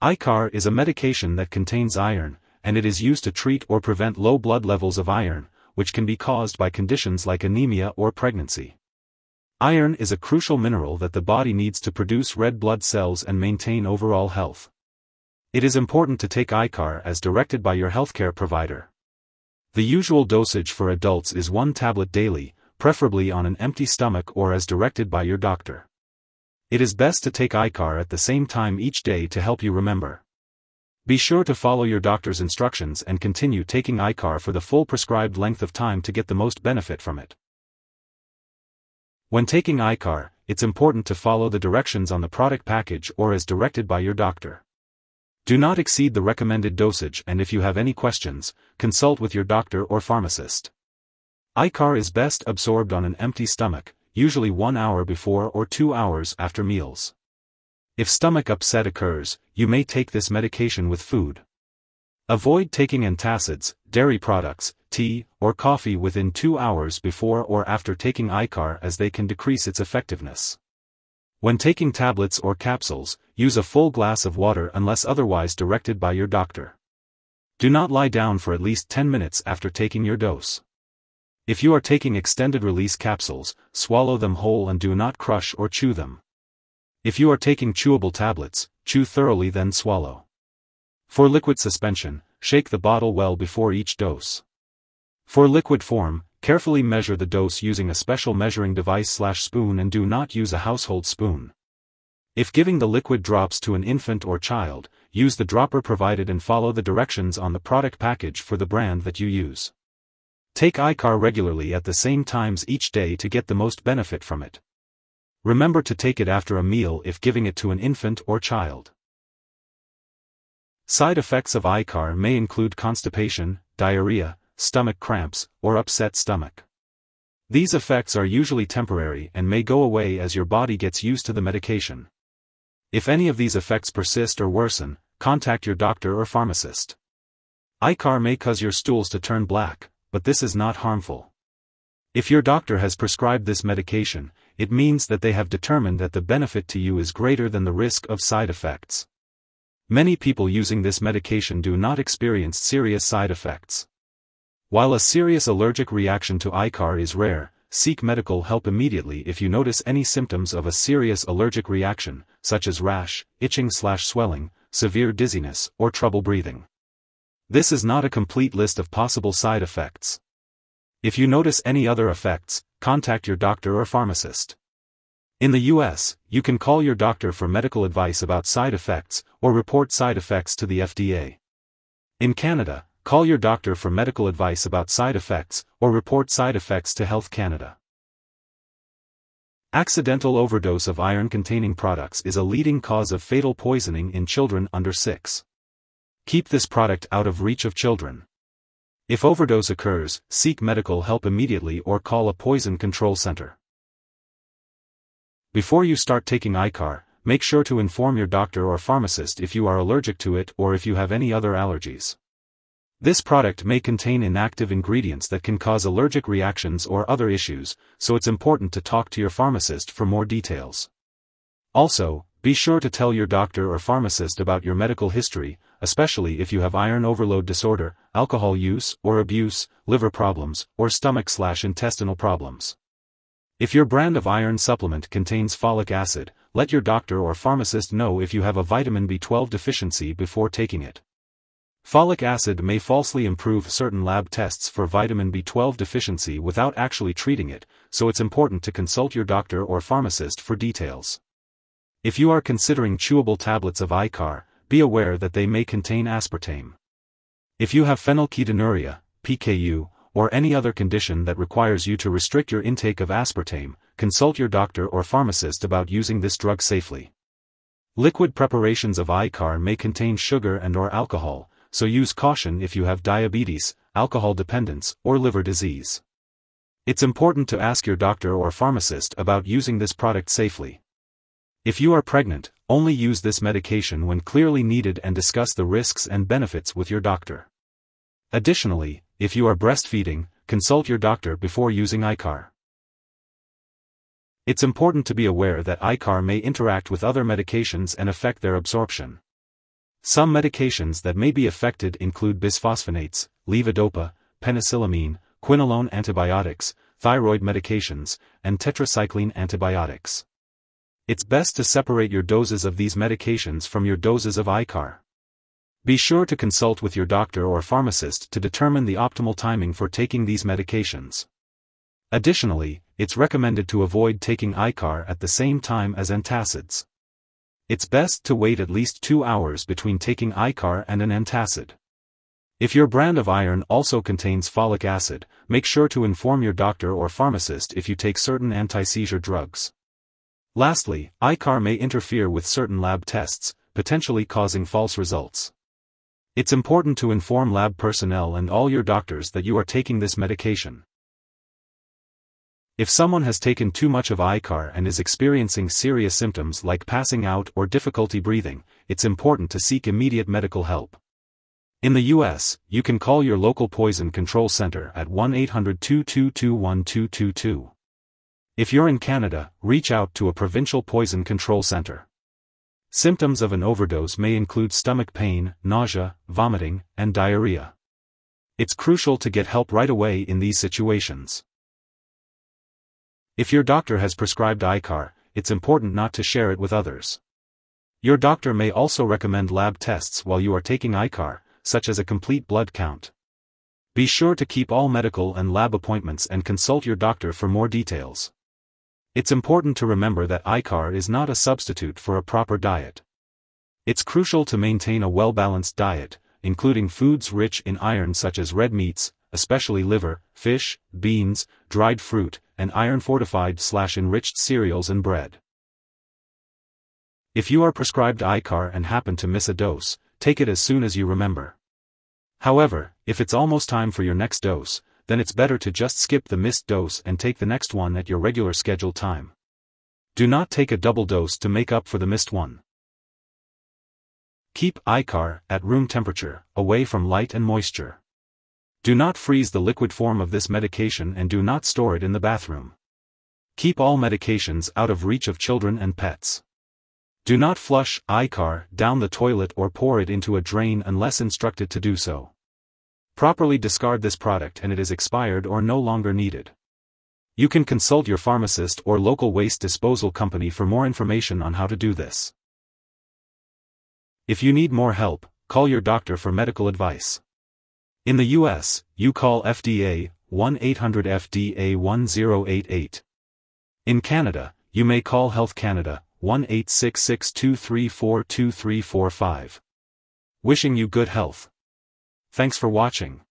Icar is a medication that contains iron, and it is used to treat or prevent low blood levels of iron, which can be caused by conditions like anemia or pregnancy. Iron is a crucial mineral that the body needs to produce red blood cells and maintain overall health. It is important to take Icar as directed by your healthcare provider. The usual dosage for adults is 1 tablet daily, preferably on an empty stomach or as directed by your doctor. It is best to take Icar at the same time each day to help you remember. Be sure to follow your doctor's instructions and continue taking Icar for the full prescribed length of time to get the most benefit from it. When taking Icar, it's important to follow the directions on the product package or as directed by your doctor. Do not exceed the recommended dosage, and if you have any questions, consult with your doctor or pharmacist. Icar is best absorbed on an empty stomach, usually 1 hour before or 2 hours after meals. If stomach upset occurs, you may take this medication with food. Avoid taking antacids, dairy products, tea, or coffee within 2 hours before or after taking Icar, as they can decrease its effectiveness. When taking tablets or capsules, use a full glass of water unless otherwise directed by your doctor. Do not lie down for at least 10 minutes after taking your dose. If you are taking extended-release capsules, swallow them whole and do not crush or chew them. If you are taking chewable tablets, chew thoroughly then swallow. For liquid suspension, shake the bottle well before each dose. For liquid form, carefully measure the dose using a special measuring device/spoon and do not use a household spoon. If giving the liquid drops to an infant or child, use the dropper provided and follow the directions on the product package for the brand that you use. Take Icar regularly at the same times each day to get the most benefit from it. Remember to take it after a meal if giving it to an infant or child. Side effects of Icar may include constipation, diarrhea, stomach cramps, or upset stomach. These effects are usually temporary and may go away as your body gets used to the medication. If any of these effects persist or worsen, contact your doctor or pharmacist. Icar may cause your stools to turn black, but this is not harmful. If your doctor has prescribed this medication, it means that they have determined that the benefit to you is greater than the risk of side effects. Many people using this medication do not experience serious side effects. While a serious allergic reaction to Icar is rare, seek medical help immediately if you notice any symptoms of a serious allergic reaction, such as rash, itching/swelling, severe dizziness, or trouble breathing. This is not a complete list of possible side effects. If you notice any other effects, contact your doctor or pharmacist. In the US, you can call your doctor for medical advice about side effects, or report side effects to the FDA. In Canada, call your doctor for medical advice about side effects, or report side effects to Health Canada. Accidental overdose of iron-containing products is a leading cause of fatal poisoning in children under 6. Keep this product out of reach of children. If overdose occurs, seek medical help immediately or call a poison control center. Before you start taking Icar, make sure to inform your doctor or pharmacist if you are allergic to it or if you have any other allergies. This product may contain inactive ingredients that can cause allergic reactions or other issues, so it's important to talk to your pharmacist for more details. Also, be sure to tell your doctor or pharmacist about your medical history, especially if you have iron overload disorder, alcohol use or abuse, liver problems, or stomach/intestinal problems. If your brand of iron supplement contains folic acid, let your doctor or pharmacist know if you have a vitamin B12 deficiency before taking it. Folic acid may falsely improve certain lab tests for vitamin B12 deficiency without actually treating it, so it's important to consult your doctor or pharmacist for details. If you are considering chewable tablets of Icar, be aware that they may contain aspartame. If you have phenylketonuria, PKU, or any other condition that requires you to restrict your intake of aspartame, consult your doctor or pharmacist about using this drug safely. Liquid preparations of Icar may contain sugar and/or alcohol, so use caution if you have diabetes, alcohol dependence, or liver disease. It's important to ask your doctor or pharmacist about using this product safely. If you are pregnant, only use this medication when clearly needed and discuss the risks and benefits with your doctor. Additionally, if you are breastfeeding, consult your doctor before using Icar. It's important to be aware that Icar may interact with other medications and affect their absorption. Some medications that may be affected include bisphosphonates, levodopa, penicillamine, quinolone antibiotics, thyroid medications, and tetracycline antibiotics. It's best to separate your doses of these medications from your doses of Icar. Be sure to consult with your doctor or pharmacist to determine the optimal timing for taking these medications. Additionally, it's recommended to avoid taking Icar at the same time as antacids. It's best to wait at least 2 hours between taking Icar and an antacid. If your brand of iron also contains folic acid, make sure to inform your doctor or pharmacist if you take certain anti-seizure drugs. Lastly, Icar may interfere with certain lab tests, potentially causing false results. It's important to inform lab personnel and all your doctors that you are taking this medication. If someone has taken too much of Icar and is experiencing serious symptoms like passing out or difficulty breathing, it's important to seek immediate medical help. In the US, you can call your local poison control center at 1-800-222-1222. If you're in Canada, reach out to a provincial poison control center. Symptoms of an overdose may include stomach pain, nausea, vomiting, and diarrhea. It's crucial to get help right away in these situations. If your doctor has prescribed Icar, it's important not to share it with others. Your doctor may also recommend lab tests while you are taking Icar, such as a complete blood count. Be sure to keep all medical and lab appointments and consult your doctor for more details. It's important to remember that Icar is not a substitute for a proper diet. It's crucial to maintain a well-balanced diet, including foods rich in iron such as red meats, especially liver, fish, beans, dried fruit, and iron-fortified/enriched cereals and bread. If you are prescribed Icar and happen to miss a dose, take it as soon as you remember. However, if it's almost time for your next dose, then it's better to just skip the missed dose and take the next one at your regular scheduled time. Do not take a double dose to make up for the missed one. Keep Icar at room temperature, away from light and moisture. Do not freeze the liquid form of this medication and do not store it in the bathroom. Keep all medications out of reach of children and pets. Do not flush Icar down the toilet or pour it into a drain unless instructed to do so. Properly discard this product and it is expired or no longer needed. You can consult your pharmacist or local waste disposal company for more information on how to do this. If you need more help, call your doctor for medical advice. In the US, you call FDA, 1-800-FDA-1088. In Canada, you may call Health Canada, 1-866-234-2345. Wishing you good health. Thanks for watching.